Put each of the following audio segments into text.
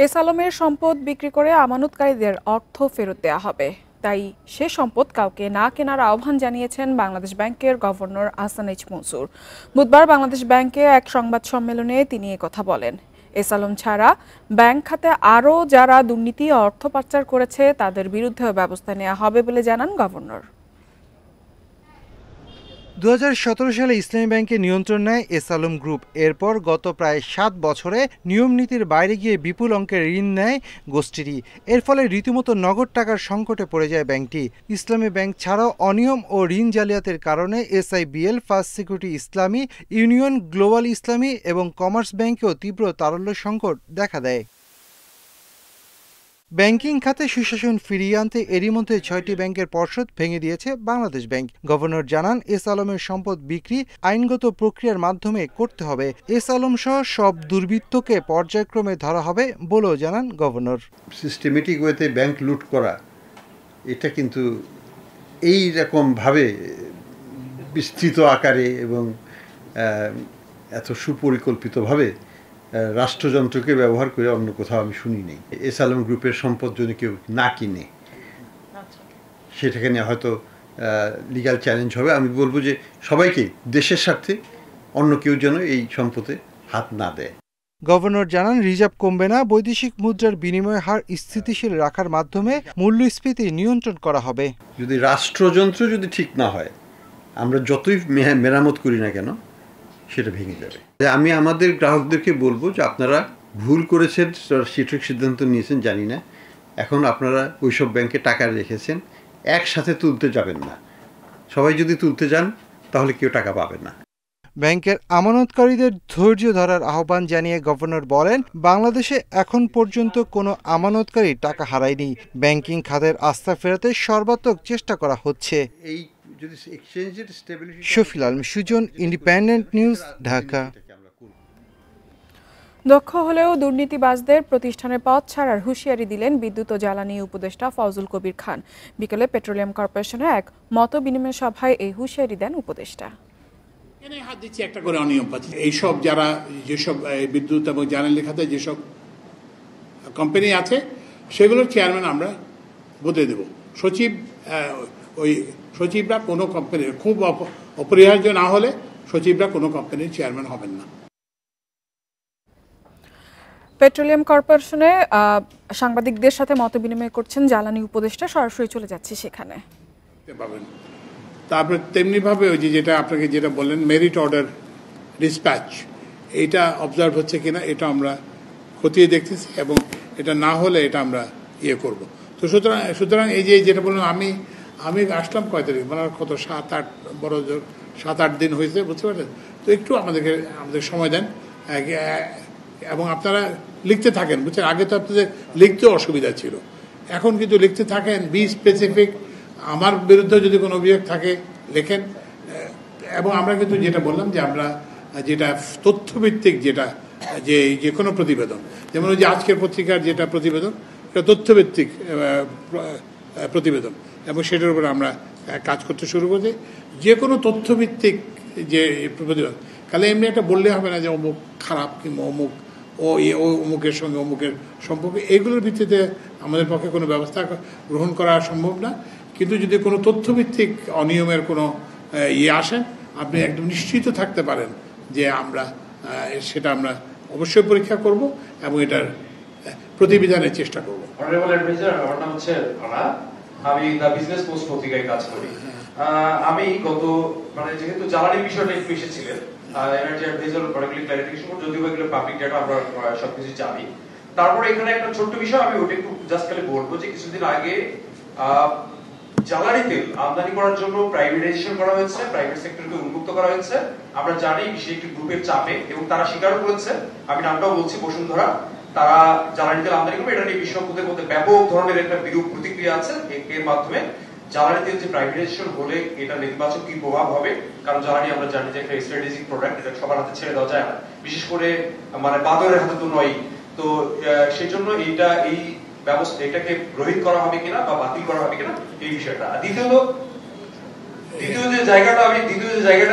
S আলমের সম্পদ বিক্রি করে আমানতকারীদের অর্থ ফেরত দেওয়া হবে, তাই সে সম্পদ কাউকে না কেনার আহ্বান জানিয়েছেন বাংলাদেশ ব্যাংকের গভর্নর আহসান এইচ মনসুর। বুধবার বাংলাদেশ ব্যাংকে এক সংবাদ সম্মেলনে তিনি একথা বলেন। এস আলম ছাড়া ব্যাংক খাতে আরও যারা দুর্নীতি ও অর্থ পাচার করেছে তাদের বিরুদ্ধেও ব্যবস্থা নেওয়া হবে বলে জানান গভর্নর। 2017 সালে ইসলামী ব্যাংকে নিয়ন্ত্রণ নেয় এস আলম গ্রুপ। এরপর গত প্রায় 7 বছরে নিয়ম নীতির বাইরে গিয়ে বিপুল অঙ্কের ঋণ নেয় গোষ্ঠীটি। এর ফলে রীতিমতো নগদ টাকার সংকটে পড়ে যায় ব্যাংকটি। ইসলামী ব্যাংক ছাড়াও অনিয়ম ও ঋণ জালিয়াতির কারণে এসআইবিএল, ফার্স্ট সিকিউরিটি ইসলামী, ইউনিয়ন গ্লোবাল ইসলামী এবং কমার্স ব্যাংকেও তীব্র তারল্য সংকট দেখা দেয়। ব্যাংকিং খাতে সুশাসন ফিরিয়ে আনতে এরই মধ্যে 6টি ব্যাংকের পর্ষদ ভেঙে দিয়েছে বাংলাদেশ ব্যাংক। গভর্নর জানান, এস আলমের সম্পদ বিক্রি আইনগত প্রক্রিয়ার মাধ্যমে করতে হবে। এস আলম সহ সব দুর্বৃত্তকে পর্যায়ক্রমে ধরা হবে বলেও জানান গভর্নর। সিস্টেমেটিক ওয়েতে ব্যাংক লুট করা, এটা কিন্তু এই রকমভাবে বিস্তৃত আকারে এবং এত সুপরিকল্পিতভাবে রাষ্ট্রযন্ত্রকে ব্যবহার করে অন্য কোথাও আমি শুনি নেই। এস আলম গ্রুপের সম্পদ যদি কেউ না কিনে, সেটাকে নিয়ে হয়তো লিগ্যাল চ্যালেঞ্জ হবে। আমি বলবো যে সবাইকে দেশের স্বার্থে অন্য কেউ যেন এই সম্পদে হাত না দেয়। গভর্নর জানান, রিজার্ভ কমবে না, বৈদেশিক মুদ্রার বিনিময় হার স্থিতিশীল রাখার মাধ্যমে মূল্যস্ফীতি নিয়ন্ত্রণ করা হবে। যদি রাষ্ট্রযন্ত্র যদি ঠিক না হয়, আমরা যতই মেরামত করি না কেন, সেটা ভেঙে যাবে। আমি আমাদের গ্রাহকদেরকে বলবো যে আপনারা ভুল করেছেন, সঠিক সিদ্ধান্ত নিয়েছেন জানি না, এখন আপনারা ওইসব ব্যাংকে টাকা রেখেছেন, একসাথে তুলতে যাবেন না। সবাই যদি তুলতে যান তাহলে কেউ টাকা পাবে না। ব্যাংকের আমানতকারীদের ধৈর্য ধরার আহ্বান জানিয়ে গভর্নর বলেন, বাংলাদেশে এখন পর্যন্ত কোনো আমানতকারী টাকা হারায়নি। ব্যাংকিং খাতের আস্থা ফেরাতে সর্বাত্মক চেষ্টা করা হচ্ছে। Shafil Alam Sujan, independent news, Dhaka. দক্ষ হলেও দুর্নীতিবাজদের প্রতিষ্ঠানের পথ ছাড়ার হুঁশিয়ারি দিলেন বিদ্যুৎ ও জ্বালানি উপদেষ্টা ফজল কবির খান। বিকেলে পেট্রোলিয়াম কর্পোরেশনের এক মত বিনিময় সভায় এই হুঁশিয়ারি দেন উপদেষ্টা। হাত দিচ্ছি একটা করে অনিয়ম পাচ্ছে। এইসব যারা যেসব বিদ্যুৎ এবং জ্বালানি খাতে যেসব কোম্পানি আছে সেগুলোর চেয়ারম্যান আমরা বদলে দেব। সচিবরা কোনো কোম্পানির, খুব অপরিহার্য না হলে সচিবরা কোনো কোম্পানির চেয়ারম্যান হবেন না। পেট্রোলিয়াম কর্পোরেশনে সাংবাদিকদের সাথে মত বিনিময় করছেন জ্বালানি উপদেষ্টা, সরাসরি চলে যাচ্ছি সেখানে। তারপরে তেমনিভাবে ওই যেটা আপনাকে যেটা বললেন মেরিট অর্ডার ডিসপ্যাচ, এইটা অবজার্ভ হচ্ছে কিনা এটা আমরা খতিয়ে দেখতেছি এবং এটা না হলে এটা আমরা করব। তো সুতরাং এই যেটা বললাম, আমি আসলাম কয় তারিখ, মানে কত 7-8 দিন হয়েছে, বুঝতে পারছেন? তো একটু আমাদের সময় দেন এবং আপনারা লিখতে থাকেন, বুঝছেন? আগে তো আপনাদের লিখতেও অসুবিধা ছিল, এখন কিন্তু লিখতে থাকেন, বি স্পেসিফিক। আমার বিরুদ্ধে যদি কোনো অভিযোগ থাকে লেখেন। এবং আমরা কিন্তু যেটা বললাম যে আমরা যেটা তথ্যভিত্তিক, যেটা যে কোনো প্রতিবেদন, যেমন ওই যে আজকের পত্রিকার যেটা প্রতিবেদন, এটা তথ্যভিত্তিক প্রতিবেদন এবং সেটার উপরে আমরা কাজ করতে শুরু করছি। যে কোনো তথ্যভিত্তিক যে প্রতিবেদন, তাহলে এমনি একটা বললে হবে না যে অমুক খারাপ কিংবা অমুক অমুকের সঙ্গে অমুকের সম্পর্ক, এগুলোর ভিত্তিতে আমাদের পক্ষে কোনো ব্যবস্থা গ্রহণ করা সম্ভব না। কিন্তু যদি কোনো তথ্যভিত্তিক অনিয়মের কোনো আসেন, আপনি একদম নিশ্চিত থাকতে পারেন যে সেটা আমরা অবশ্যই পরীক্ষা করব এবং এটার প্রতিবিধানের চেষ্টা করব। আমি দ্য বিজনেস পোস্ট পত্রিকায় কাজ করি। আমি যেহেতু জ্বালানি বিষয়টা একটু এসেছিলেন, এনার্জি অ্যাডভাইজার পার্টিকুলার ক্লারিফিকেশন, যদিও এগুলো পাবলিক ডেটা আমরা সবকিছু জানি। তারপরে এখানে একটা ছোট্ট বিষয় আমি ওটা একটু জাস্ট খালি বলবো যে কিছুদিন আগে জ্বালানি তেল আমদানি করার জন্য প্রাইভেটাইজেশন করা হয়েছে, প্রাইভেট সেক্টরকে উন্মুক্ত করা হয়েছে। আমরা জানি বিশেষ একটি গ্রুপের চাপে, এবং তারা স্বীকারও করেছে, আমি নামটাও বলছি, বসুন্ধরা, তারা জ্বালানি তেল আমদানি করবে। এটা নিয়ে বিশ্বব্যাপী মধ্যে ব্যাপক ধরনের একটা বিরূপ প্রতিক্রিয়া আছে। এর মাধ্যমে জ্বালানি তেল যে প্রাইভেটাইজেশন হলে এটা নেতিবাচক কি প্রভাব হবে, কারণ জ্বালানি আমরা জানি যে একটা স্ট্র্যাটেজিক প্রোডাক্ট, এটা সবার হাতে ছেড়ে দেওয়া যায় না, বিশেষ করে বাদরের হাতে তো নয়। তো সেই জন্য এই ব্যবস্থা এটাকে রহিত করা হবে কিনা বা বাতিল করা হবে কিনা, এই বিষয়টা। দ্বিতীয় যে জায়গাটা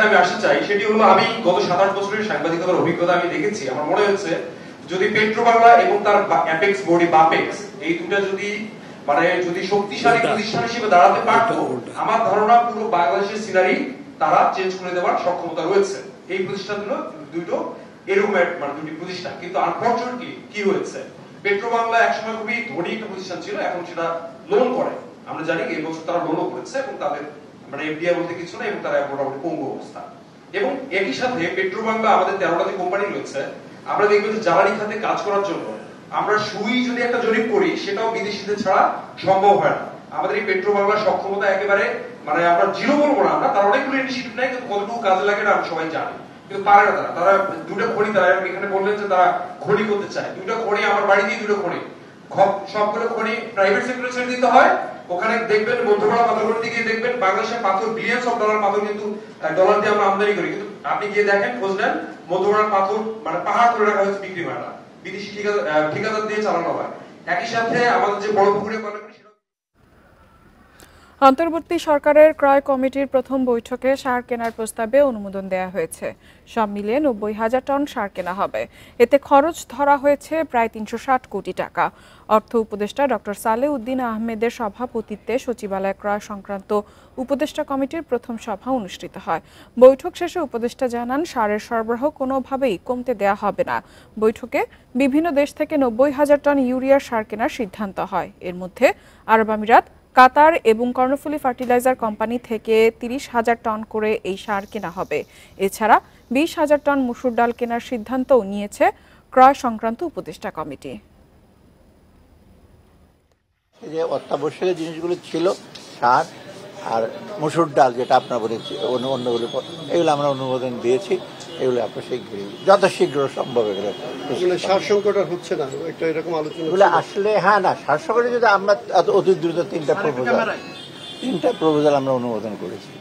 আমি আসতে চাই, সেটি হলো, আমি গত 7-8 বছরের সাংবাদিকতার অভিজ্ঞতা আমি দেখেছি, আমার মনে হচ্ছে যদি পেট্রোবাংলা এবং তার অ্যাপেক্স বডি বাপেক্স এই দুটা যদি যদি শক্তিশালী প্রতিষ্ঠান হিসেবে দাঁড়াতে পারতো, আমার ধারণা পুরো বাংলাদেশের সিনারি তারা চেঞ্জ করে দেওয়ার সক্ষমতা রয়েছে। এই প্রতিষ্ঠানগুলো দুটো এরকম দুটি প্রতিষ্ঠান, কিন্তু আনফরচুনেটলি কি হয়েছে, পেট্রোবাংলা একসময় খুবই ধনী একটা প্রতিষ্ঠান ছিল, এখন সেটা লোন করে, আমরা জানি এই বছর তারা লোনও করেছে এবং তাদের এফডিআই বলতে কিছু না এবং তারা মোটামুটি পঙ্গু অবস্থা। এবং একই সাথে পেট্রোবাংলা আমাদের 13টা যে কোম্পানি রয়েছে, আমরা দেখবো যে জ্বালানি খাতে কাজ করার জন্য আমরা সুই যদি একটা জরিপ করি সেটাও বিদেশিদের ছাড়া সম্ভব হয় না। আমাদের এই পেট্রোবাংলার সক্ষমতা একেবারে আমরা জিরো বলবো না, আমরা তার অনেকগুলো ইনিশিয়েটিভ নেয়, কিন্তু কতটুকু কাজে লাগে না আমরা সবাই জানি, কিন্তু পারে না তারা। তারা দুটো খনি, তারা এখানে বললেন যে তারা খনি করতে চায়, দুটো খনি আমার বাড়ি দিয়ে দুটো খনি, সবগুলো খনি প্রাইভেট সেক্টরে ছেড়ে দিতে হয়। ওখানে দেখবেন মধ্যপাড়া পাথরঘাট দিকে দেখবেন বাংলাদেশের পাথর বিলিয়ন্স অফ ডলার পাথর কিন্তু ডলার দিয়ে আমরা আমদানি করি, কিন্তু আপনি গিয়ে দেখেন খোঁজ নেন মধ্যপাড়ার পাথর পাহাড় করে রাখা হয়েছে, বিক্রি হয় না, বিদেশি ঠিকাদার দিয়ে চালানো হয়। একই সাথে আমাদের যে বড় পুকুরে অন্তর্বর্তী সরকারের ক্রয় কমিটির প্রথম বৈঠকে সার কেনার প্রস্তাবে অনুমোদন দেওয়া হয়েছে। সব মিলিয়ে 90,000 টন সার কেনা হবে। এতে খরচ ধরা হয়েছে প্রায় 360 কোটি টাকা। অর্থ উপদেষ্টা ডক্টর সালেহ উদ্দিন আহমেদের সভাপতিত্বে সচিবালয় ক্রয় সংক্রান্ত উপদেষ্টা কমিটির প্রথম সভা অনুষ্ঠিত হয়। বৈঠক শেষে উপদেষ্টা জানান, সারের সরবরাহ কোনোভাবেই কমতে দেয়া হবে না। বৈঠকে বিভিন্ন দেশ থেকে 90,000 টন ইউরিয়ার সার কেনার সিদ্ধান্ত হয়। এর মধ্যে আরব আমিরাত, কাতার এবং কর্ণফুলী ফার্টিলাইজার কোম্পানি থেকে 30,000 টন করে এই সার কেনা হবে। এছাড়া 20,000 টন মসুর ডাল কেনার সিদ্ধান্তও নিয়েছে ক্রয় সংক্রান্ত উপদেষ্টা কমিটি। যে অত্যাবশ্যকীয় জিনিসগুলো ছিল সার আর মসুর ডাল, যেটা আপনার বলেছি অন্যগুলো, এগুলো আমরা অনুমোদন দিয়েছি। এগুলো আপনার যত শীঘ্র সম্ভব এগুলো সার সংকট আর হচ্ছে না, একটা এরকম আলোচনা এগুলো আসলে হ্যাঁ না, সার সংকটে যদি আমরা অতি দ্রুত তিনটা প্রপোজাল আমরা অনুমোদন করেছি।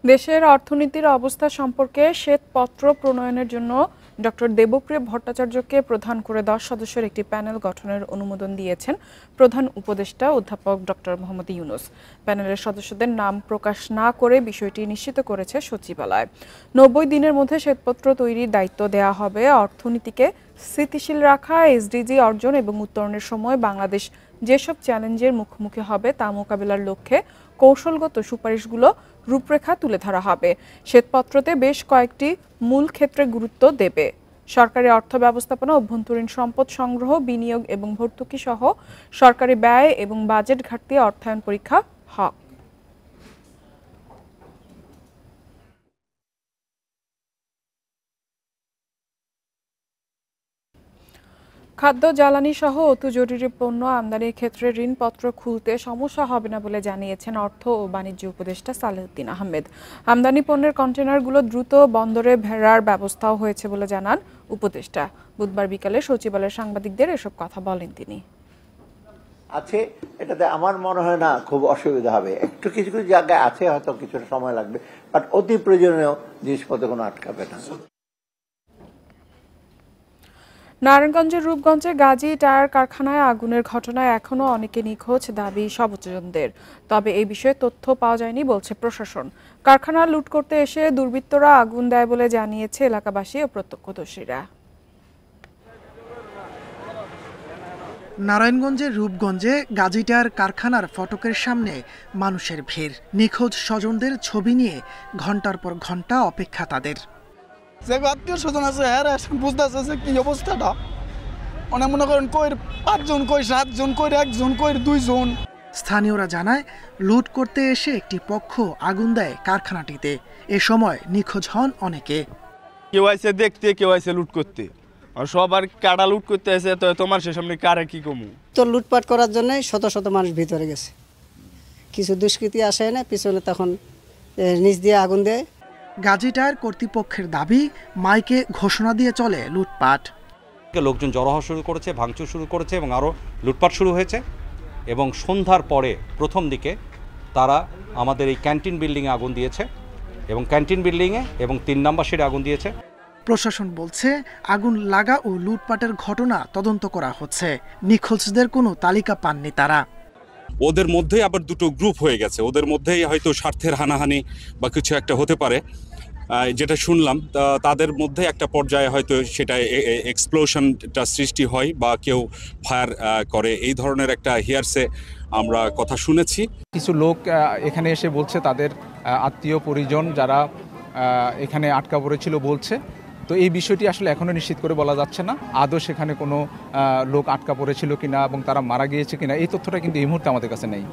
দেশের অর্থনীতির অবস্থা সম্পর্কে শ্বেতপত্র প্রণয়নের জন্য ডক্টর দেবপ্রিয় ভট্টাচার্যকে প্রধান করে 10 সদস্যের একটি প্যানেল গঠনের অনুমোদন দিয়েছেন প্রধান উপদেষ্টা অধ্যাপক ডক্টর মোহাম্মদ ইউনূস। প্যানেলের সদস্যদের নাম প্রকাশ না করে বিষয়টি নিশ্চিত করেছে সচিবালয়। 90 দিনের মধ্যে শ্বেতপত্র তৈরির দায়িত্ব দেওয়া হবে। অর্থনীতিকে স্থিতিশীল রাখা, এসডিজি অর্জন এবং উত্তরণের সময় বাংলাদেশ যেসব চ্যালেঞ্জের মুখোমুখি হবে তা মোকাবিলার লক্ষ্যে কৌশলগত সুপারিশগুলো রূপরেখা তুলে ধরা হবে। শ্বেতপত্রতে বেশ কয়েকটি মূল ক্ষেত্রে গুরুত্ব দেবে। সরকারি অর্থ ব্যবস্থাপনা, অভ্যন্তরীণ সম্পদ সংগ্রহ, বিনিয়োগ এবং ভর্তুকি সহ সরকারি ব্যয় এবং বাজেট ঘাটতি অর্থায়ন পরীক্ষা হবে। খাদ্য, জ্বালানি সহ অতি জরুরি পণ্য আমদানির ক্ষেত্রে ঋণপত্র খুলতে সমস্যা হবে না বলে জানিয়েছেন অর্থ ও বাণিজ্য উপদেষ্টা সালেহ উদ্দিন আহমেদ। আমদানি পণ্যের কন্টেনারগুলো দ্রুত বন্দরে ভেড়ার ব্যবস্থাও হয়েছে বলে জানান উপদেষ্টা। বুধবার বিকালে সচিবালয়ের সাংবাদিকদের এসব কথা বলেন তিনি। আছে এটাতে আমার মনে হয় না খুব অসুবিধা হবে। একটু কিছু কিছু জায়গায় আছে, হয়তো কিছুটা সময় লাগবে, বাট অতি প্রয়োজনীয় জিনিসপত্র কোনো আটকাবে না। নারায়ণগঞ্জের রূপগঞ্জে গাজী টায়ার কারখানায় আগুনের ঘটনায় এখনও অনেকে নিখোঁজ, দাবি সবজনদের। তবে এই বিষয়ে তথ্য পাওয়া যায়নি বলছে প্রশাসন। কারখানা লুট করতে এসে দুর্বৃত্তরা আগুন দেয় বলে জানিয়েছে এলাকাবাসী ও প্রত্যক্ষদর্শীরা। নারায়ণগঞ্জের রূপগঞ্জে গাজী টায়ার কারখানার ফটকের সামনে মানুষের ভিড়। নিখোঁজ স্বজনদের ছবি নিয়ে ঘন্টার পর ঘন্টা অপেক্ষা তাদের। যে আত্মীয় স্বজন আছে হ্যাঁ বুঝতেছে কি অবস্থাটা, অনেক মনে করেন কই 5 জন, কই 7 জন, কই 1 জন, কই 2 জন। স্থানীয়রা জানায়, লুট করতে এসে একটি পক্ষ আগুন দেয় কারখানাটিতে। এ সময় নিখোঁজ হন অনেকে। কেউ আইছে দেখতে, কেউ আইছে লুট করতে, আর সবার কাটা লুট করতে এসে তো তোমার সে সামনে কারে কি কমু। তো লুটপাট করার জন্য শত শত মানুষ ভিতরে গেছে, কিছু দুষ্কৃতী আসে না, পিছনে তখন নিচ দিয়ে আগুন দেয়। গাজী টায়ার কর্তৃপক্ষের দাবি, মাইকে ঘোষণা দিয়ে চলে লুটপাট। লোকজন জড়ো হওয়া শুরু করেছে, ভাঙচুর শুরু করেছে এবং আরও লুটপাট শুরু হয়েছে। এবং সন্ধ্যার পরে প্রথম দিকে তারা আমাদের এই ক্যান্টিন বিল্ডিংয়ে আগুন দিয়েছে এবং ক্যান্টিন বিল্ডিংয়ে এবং 3 নম্বর শেডে আগুন দিয়েছে। প্রশাসন বলছে, আগুন লাগা ও লুটপাটের ঘটনা তদন্ত করা হচ্ছে। নিখোঁজদের কোনো তালিকা পাননি তারা। ওদের মধ্যেই আবার দুটো গ্রুপ হয়ে গেছে, ওদের মধ্যেই হয়তো স্বার্থের হানাহানি বা কিছু একটা হতে পারে। যেটা শুনলাম তাদের মধ্যে একটা পর্যায়ে হয়তো সেটা এক্সপ্লোশনটা সৃষ্টি হয় বা কেউ ফায়ার করে, এই ধরনের একটা হিয়ারসে আমরা কথা শুনেছি। কিছু লোক এখানে এসে বলছে তাদের আত্মীয় পরিজন যারা এখানে আটকা পড়েছিল বলছে, তো এই বিষয়টি আসলে এখনও নিশ্চিত করে বলা যাচ্ছে না আদৌ সেখানে কোনো লোক আটকা পড়েছিল কিনা এবং তারা মারা গিয়েছে কিনা, এই তথ্যটা কিন্তু এই মুহূর্তে আমাদের কাছে নেই।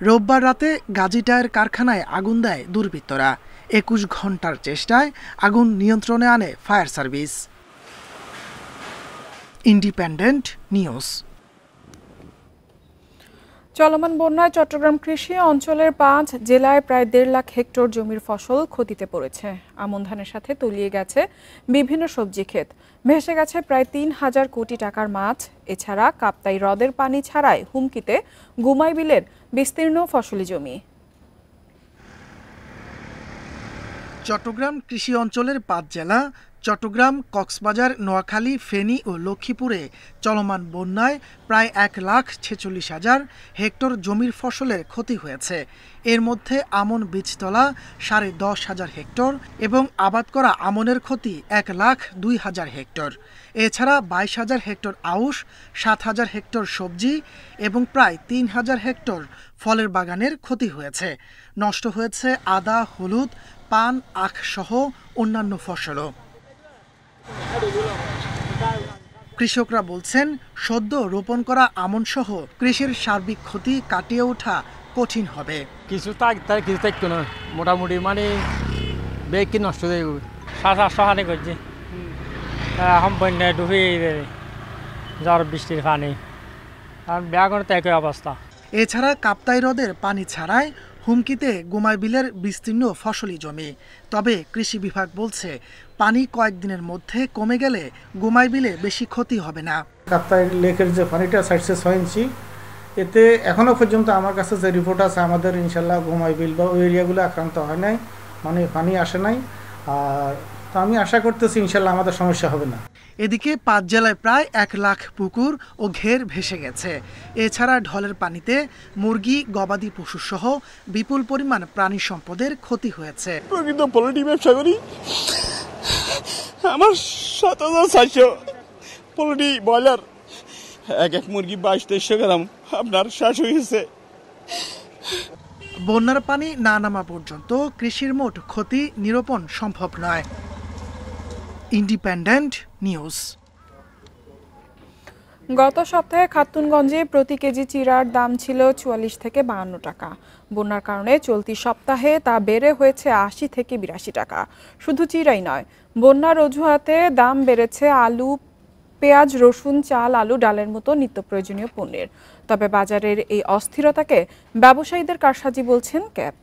রোববার রাতে গাজী টায়ার কারখানায় আগুন দেয় দুর্বৃত্তরা। 21 ঘন্টার চেষ্টায় আগুন নিয়ন্ত্রণে আনে ফায়ার সার্ভিস। Independent news. চলমান বন্যায় চট্টগ্রাম কৃষি অঞ্চলের 5 জেলায় প্রায় 1.5 লাখ হেক্টর জমির ফসল ক্ষতিতে পড়েছে। আমন ধানের সাথে তলিয়ে গেছে বিভিন্ন সবজি ক্ষেত, ভেসে গেছে প্রায় 3,000 কোটি টাকার মাছ। এছাড়া কাপ্তাই হ্রদের পানি ছাড়ায় হুমকিতে গুমাই বিলের বিস্তীর্ণ ফসলি জমি। চট্টগ্রাম কৃষি অঞ্চলের 5 জেলা চট্টগ্রাম, কক্সবাজার, নোয়াখালী, ফেনী ও লক্ষ্মীপুরে চলমান বন্যায় প্রায় 1,46,000 হেক্টর জমির ফসলের ক্ষতি হয়েছে। এর মধ্যে আমন বীজতলা 10,500 হেক্টর এবং আবাদ করা আমনের ক্ষতি 1,02,000 হেক্টর। এছাড়া 22,000 হেক্টর আউশ, 7,000 হেক্টর সবজি এবং প্রায় 3,000 হেক্টর ফলের বাগানের ক্ষতি হয়েছে। নষ্ট হয়েছে আদা, হলুদ, পান, আখ সহ অন্যান্য ফসলও। কৃষকরা বলছেন সদ্য রোপণ করা আমন সহ কৃষির সার্বিক ক্ষতি কাটিয়ে ওঠা কঠিন হবে। কিছু তার কিছু থাকতো না, মোটামুটি মানে বেগ কি নষ্ট হয়ে যাবে। 700-800 হানি করছে, এখন বন্যায় ডুবে ঝড় বৃষ্টির পানি, আর ব্যাগন তো একই অবস্থা। এছাড়া কাপ্তাই হ্রদের পানি ছাড়ায় হুমকিতে গুমাই বিলের বিস্তীর্ণ ফসলি জমি। তবে কৃষি বিভাগ বলছে পানি কয়েকদিনের মধ্যে কমে গেলে গুমাই বিলে বেশি ক্ষতি হবে না। কাপ্তাই লেকের যে পানিটা 6.6 ইঞ্চি, এতে এখনো পর্যন্ত আমার কাছে যে রিপোর্ট আছে আমাদের ইনশাল্লাহ গুমাই বিল বা ওই এরিয়াগুলো আক্রান্ত হয় নাই, মানে পানি আসে নাই। আর তো আমি আশা করতেছি ইনশাল্লাহ আমাদের সমস্যা হবে না। এদিকে 5 জেলায় প্রায় 1 লাখ পুকুর ও ঘের ভেসে গেছে। এছাড়া ঢলের পানিতে মুরগি, গবাদি পশু সহ বিপুল পরিমাণ প্রাণী সম্পদের ক্ষতি হয়েছে। প্রকৃত পোল্ট্রি ব্যবসা করি, আমার 7,400 পোল্ট্রি ব্রয়লার, এক মুরগি 22-2300 গ্রাম আপনার শেষ হয়েছে। বন্যার পানি না নামা পর্যন্ত কৃষির মোট ক্ষতি নিরূপণ সম্ভব নয়। Independent news. গত সপ্তাহে খাতুনগঞ্জে প্রতি কেজি চিরার দাম ছিল 44 থেকে 52 টাকা। বন্যার কারণে চলতি সপ্তাহে তা বেড়ে হয়েছে 80 থেকে 82 টাকা। শুধু চিরাই নয়, বন্যার অজুহাতে দাম বেড়েছে আলু, পেঁয়াজ, রসুন, চাল, আলু, ডালের মতো নিত্য প্রয়োজনীয় পণ্যের। তবে বাজারের এই অস্থিরতাকে ব্যবসায়ীদের কারসাজি বলছেন ক্যাব।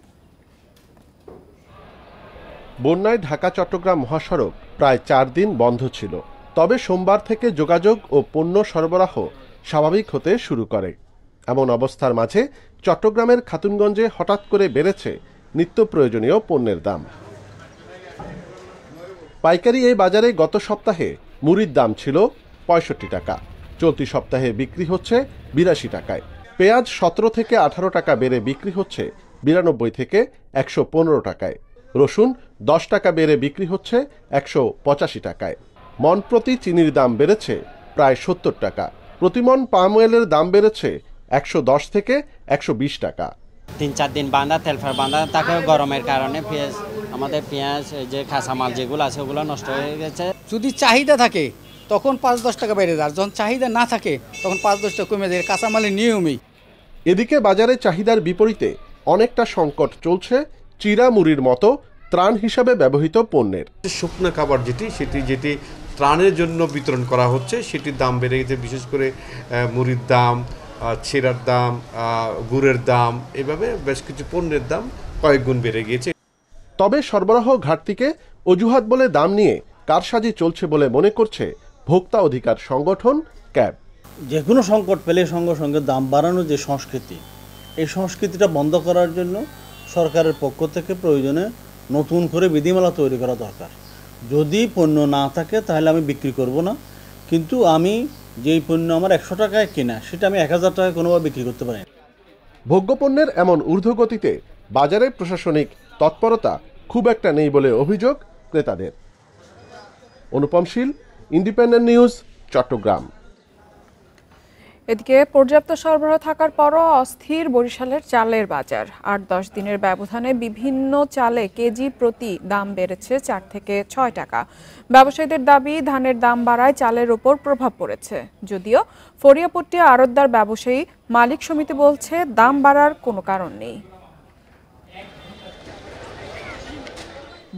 বন্যায় ঢাকা চট্টগ্রাম মহাসড়ক প্রায় 4 দিন বন্ধ ছিল। তবে সোমবার থেকে যোগাযোগ ও পণ্য সরবরাহ স্বাভাবিক হতে শুরু করে। এমন অবস্থার মাঝে চট্টগ্রামের খাতুনগঞ্জে হঠাৎ করে বেড়েছে নিত্য প্রয়োজনীয় পণ্যের দাম। পাইকারি এই বাজারে গত সপ্তাহে মুড়ির দাম ছিল 65 টাকা, চলতি সপ্তাহে বিক্রি হচ্ছে 82 টাকায়। পেঁয়াজ 17 থেকে 18 টাকা বেড়ে বিক্রি হচ্ছে 92 থেকে 115 টাকায়। রসুন 10 টাকা বেড়ে বিক্রি হচ্ছে 185 টাকায়। মন প্রতি চিনির দাম বেড়েছে প্রায় 70 টাকা। প্রতিমন পাম অয়েলের দাম বেড়েছে 110 থেকে 120 টাকা। 3-4 দিন বাঁধা, তেলফার বাঁধা থাকে গরমের কারণে আমাদের পেঁয়াজ যে কাঁচামাল যেগুলো আছে ওগুলো নষ্ট হয়ে গেছে। যদি চাহিদা থাকে তখন 5-10 টাকা বেড়ে যায়, যখন চাহিদা না থাকে তখন 5-10 টাকা কমে যায়, কাঁচামালের নিয়মই। এদিকে বাজারে চাহিদার বিপরীতে অনেকটা সংকট চলছে চিরা মুড়ির মতো ত্রাণ হিসাবে ব্যবহৃত পণ্যের। শুকনো খাবার যেটি ত্রাণের জন্য বিতরণ করা হচ্ছে সেটির দাম বেড়ে গেছে, বিশেষ করে মুড়ির দাম, ছিরার দাম, গুড়ের দাম, এভাবে বেশ কিছু পণ্যের দাম কয়েক গুণ বেড়ে গিয়েছে। তবে সরবরাহ ঘাটতিকে অজুহাত বলে দাম নিয়ে কারসাজি চলছে বলে মনে করছে ভোক্তা অধিকার সংগঠন ক্যাব। যে কোনো সংকট পেলে সঙ্গে সঙ্গে দাম বাড়ানোর যে সংস্কৃতি, এই সংস্কৃতিটা বন্ধ করার জন্য সরকারের পক্ষ থেকে প্রয়োজনে নতুন করে বিধিমালা তৈরি করা দরকার। যদি পণ্য না থাকে তাহলে আমি বিক্রি করব না, কিন্তু আমি যেই পণ্য আমার 100 টাকায় কেনা সেটা আমি 1000 টাকায় কোনোভাবে বিক্রি করতে পারি। ভোগ্যপণ্যের এমন ঊর্ধ্বগতিতে বাজারে প্রশাসনিক তৎপরতা খুব একটা নেই বলে অভিযোগ ক্রেতাদের। অনুপম শীল, ইন্ডিপেন্ডেন্ট নিউজ, চট্টগ্রাম। এদিকে পর্যাপ্ত সরবরাহ থাকার পরও অস্থির বরিশালের চালের বাজার। ৮-১০ দিনের ব্যবধানে বিভিন্ন চালে কেজি প্রতি দাম বেড়েছে ৪ থেকে ৬ টাকা। ব্যবসায়ীদের দাবি, ধানের দাম বাড়ায় চালের ওপর প্রভাব পড়েছে। যদিও ফরিয়াপট্টি আড়তদার ব্যবসায়ী মালিক সমিতি বলছে দাম বাড়ার কোনো কারণ নেই।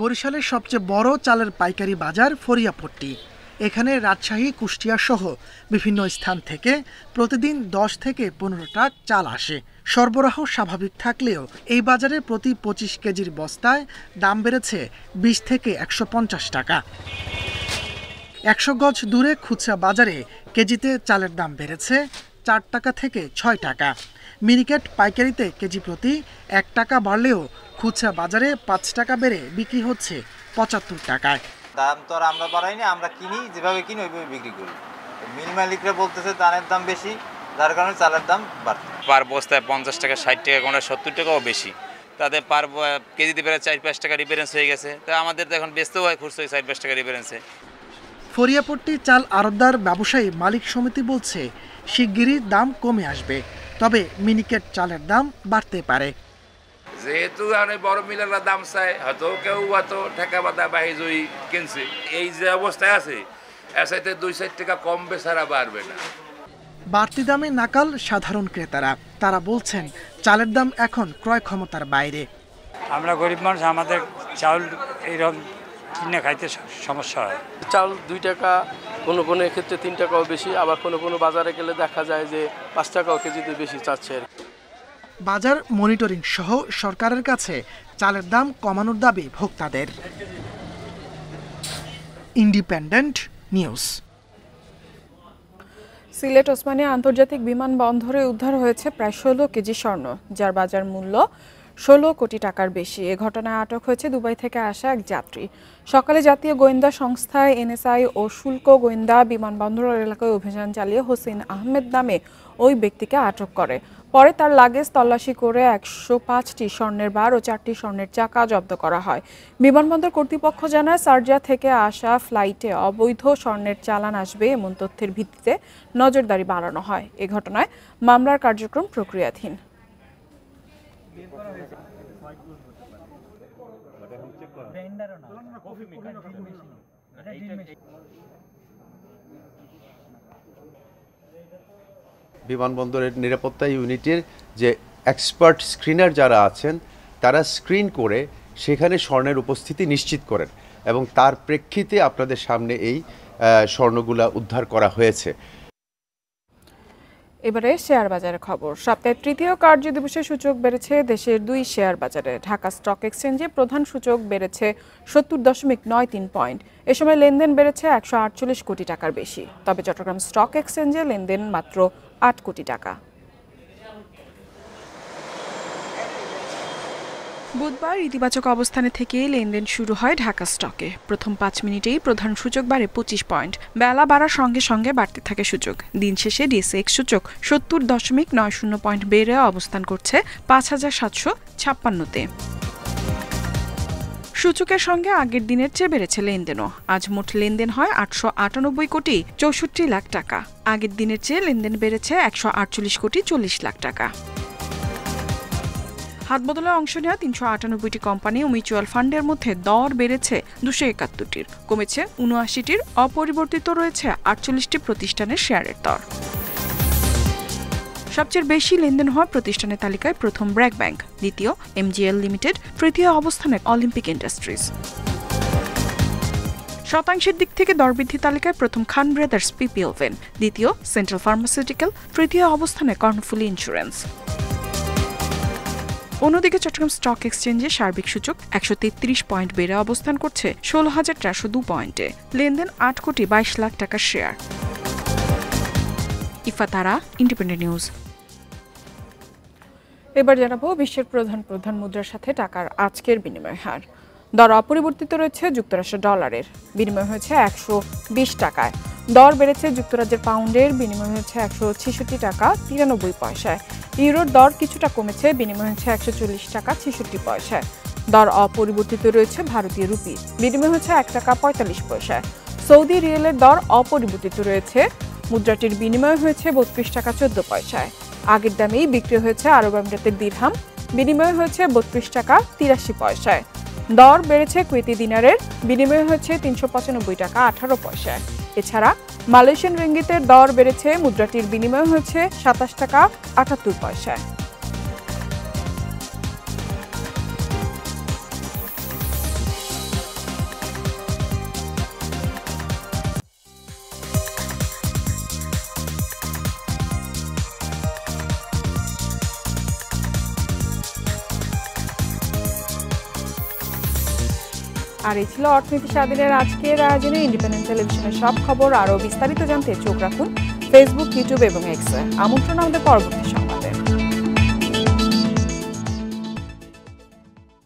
বরিশালের সবচেয়ে বড় চালের পাইকারি বাজার ফরিয়াপট্টি। এখানে রাজশাহী, কুষ্টিয়া সহ বিভিন্ন স্থান থেকে প্রতিদিন 10 থেকে 15 ট্রাক চাল আসে। সরবরাহ স্বাভাবিক থাকলেও এই বাজারে প্রতি 25 কেজির বস্তায় দাম বেড়েছে 20 থেকে 150 টাকা। 100 গজ দূরে খুচরা বাজারে কেজিতে চালের দাম বেড়েছে 4 টাকা থেকে 6 টাকা। মিনিকেট পাইকারিতে কেজি প্রতি 1 টাকা বাড়লেও খুচরা বাজারে 5 টাকা বেড়ে বিক্রি হচ্ছে 75 টাকায়। দাম তো আর আমরা বাড়াইনি, আমরা কিনি, যেভাবে কিনি ওইভাবে বিক্রি করি। মিল মালিকরা বলতেছে ধানের দাম বেশি, যার কারণে চালের দাম বাড়ছে। পার বস্তায় 50 টাকা, 60 টাকা, কোনো 70 টাকাও বেশি। তাদের পার কেজিতে বেড়ে 4-5 টাকা ডিফারেন্স হয়ে গেছে। তা আমাদের তো এখন বেচতেও হয় খুচরো 4-5 টাকা ডিফারেন্সে। ফরিয়াপট্টি চাল আড়তদার ব্যবসায়ী মালিক সমিতি বলছে শিগগিরই দাম কমে আসবে, তবে মিনিকেট চালের দাম বাড়তে পারে। যেহেতু অনেক বড় মিলের দাম চায়, হয়তো কেউ হয়তো ঠেকা বাধা বাহিজই কিনছে। এই যে অবস্থায় আছে এর সাথে 2-4 টাকা কম বেচারা বাড়বে না। বাড়তি দামে নাকাল সাধারণ ক্রেতারা। তারা বলছেন চালের দাম এখন ক্রয় ক্ষমতার বাইরে। আমরা গরিব মানুষ, আমাদের চাউল এইরকম কিনে খাইতে সমস্যা হয়। চাল 2 টাকা, কোনো কোনো ক্ষেত্রে 3 টাকাও বেশি, আবার কোনো কোনো বাজারে গেলে দেখা যায় যে 5 টাকাও কেজিতে বেশি চাচ্ছে। বাজার মনিটরিং সহ সরকারের কাছে চালের দাম কমানোর দাবি ভোক্তাদের। Independent news. সিলেট ওসমানী আন্তর্জাতিক বিমানবন্দরে উদ্ধার হয়েছে প্রায় 16 কেজি স্বর্ণ, যার বাজার মূল্য 16 কোটি টাকার বেশি। এ ঘটনায় আটক হয়েছে দুবাই থেকে আসা এক যাত্রী। সকালে জাতীয় গোয়েন্দা সংস্থা এনএসআই ও শুল্ক গোয়েন্দা বিমানবন্দর এলাকায় অভিযান চালিয়ে হোসেন আহমেদ নামে ওই ব্যক্তিকে আটক করে। পরে তার লাগেজ তল্লাশি করে 105টি স্বর্ণের বার ও 4টি স্বর্ণের চাকা জব্দ করা হয়। বিমানবন্দর কর্তৃপক্ষ জানায় শারজাহ থেকে আসা ফ্লাইটে অবৈধ স্বর্ণের চালান আসবে এমন তথ্যের ভিত্তিতে নজরদারি বাড়ানো হয়। এ ঘটনায় মামলার কার্যক্রম প্রক্রিয়াধীন। বিমানবন্দরের নিরাপত্তা ইউনিটের যে এক্সপার্ট স্ক্রিনার যারা আছেন তারা স্ক্রিন করে সেখানে স্বর্ণের উপস্থিতি নিশ্চিত করেন এবং তার প্রেক্ষিতে আপনাদের সামনে এই স্বর্ণগুলা উদ্ধার করা হয়েছে। এবারে শেয়ার বাজারের খবর। সপ্তাহের তৃতীয় কার্যদিবসে সূচক বেড়েছে দেশের 2 শেয়ার বাজারে। ঢাকা স্টক এক্সচেঞ্জে প্রধান সূচক বেড়েছে 70.93 পয়েন্ট। এ সময় লেনদেন বেড়েছে 148 কোটি টাকার বেশি। তবে চট্টগ্রাম স্টক এক্সচেঞ্জে লেনদেন মাত্র 8 কোটি টাকা। বুধবার ইতিবাচক অবস্থানে থেকে লেনদেন শুরু হয় ঢাকা স্টকে। প্রথম 5 মিনিটেই প্রধান সূচক বাড়ে 25 পয়েন্ট। বেলা বাড়ার সঙ্গে সঙ্গে বাড়তে থাকে সূচক। দিন শেষে ডিএসএক্স সূচক 70.90 পয়েন্ট বেড়ে অবস্থান করছে 5756-তে। সূচকের সঙ্গে আগের দিনের চেয়ে বেড়েছে লেনদেনও। আজ মোট লেনদেন হয় 898 কোটি 64 লাখ টাকা। আগের দিনের চেয়ে লেনদেন বেড়েছে 148 কোটি 40 লাখ টাকা। হাতবদলে অংশ নেওয়া 398টি কোম্পানি ও মিউচুয়াল ফান্ডের মধ্যে দর বেড়েছে 271টির, কমেছে 79টির। অপরিবর্তিত রয়েছে 48টি প্রতিষ্ঠানের শেয়ারের দর। সবচেয়ে বেশি লেনদেন হওয়া প্রতিষ্ঠানের তালিকায় প্রথম ব্র্যাক ব্যাংক, দ্বিতীয় এমজিএল লিমিটেড, তৃতীয় অবস্থানে অলিম্পিক ইন্ডাস্ট্রিজ। শতাংশের দিক থেকে দরবৃদ্ধি তালিকায় প্রথম খান ব্রাদার্স পিপিএলভেন, দ্বিতীয় সেন্ট্রাল ফার্মাসিউটিক্যাল, তৃতীয় অবস্থানে কর্ণফুলী ইন্স্যুরেন্স। অন্যদিকে চট্টগ্রাম স্টক এক্সচেঞ্জে সার্বিক সূচক 133 পয়েন্ট বেড়ে অবস্থান করছে 16,402 পয়েন্টে। লেনদেন 8 কোটি 22 লাখ টাকার শেয়ার। ইফাতারা, independent news. এবার জানাবো বিশ্বের প্রধান মুদ্রার সাথে টাকার আজকের বিনিময় হার। দর অপরিবর্তিত রয়েছে যুক্তরাষ্ট্রের ডলারের, বিনিময় হয়েছে 120 টাকায়। দর বেড়েছে যুক্তরাজ্যের পাউন্ডের, বিনিময় হয়েছে 166 টাকা 93 পয়সায়। ইউরোর দর কিছুটা কমেছে, বিনিময় হয়েছে 140 টাকা 66 পয়সায়। দর অপরিবর্তিত রয়েছে ভারতীয় রুপি, বিনিময় হচ্ছে 1 টাকা 45 পয়সা। সৌদি রিয়েলের দর অপরিবর্তিত রয়েছে, মুদ্রাটির বিনিময় হয়েছে 32 টাকা 14 পয়সায়। আগের দামেই বিক্রি হয়েছে আরব আমিরাতের দিরহাম, বিনিময় হয়েছে 32 টাকা 83 পয়সায়। দর বেড়েছে কুয়েতি দিনারের, বিনিময় হয়েছে 395 টাকা 18 পয়সায়। এছাড়া মালয়েশিয়ান রিঙ্গিতের দর বেড়েছে, মুদ্রাটির বিনিময় হয়েছে 27 টাকা 78 পয়সায়। আর এই ছিল অর্থনীতি স্বাধীনের আজকের আয়োজনে। ইন্ডিপেন্ডেন্ট টেলিভিশনের সব খবর আরও বিস্তারিত জানতে চোখ রাখুন ফেসবুক, ইউটিউব এবং এক্সে। আমন্ত্রণ আমাদের পরবর্তী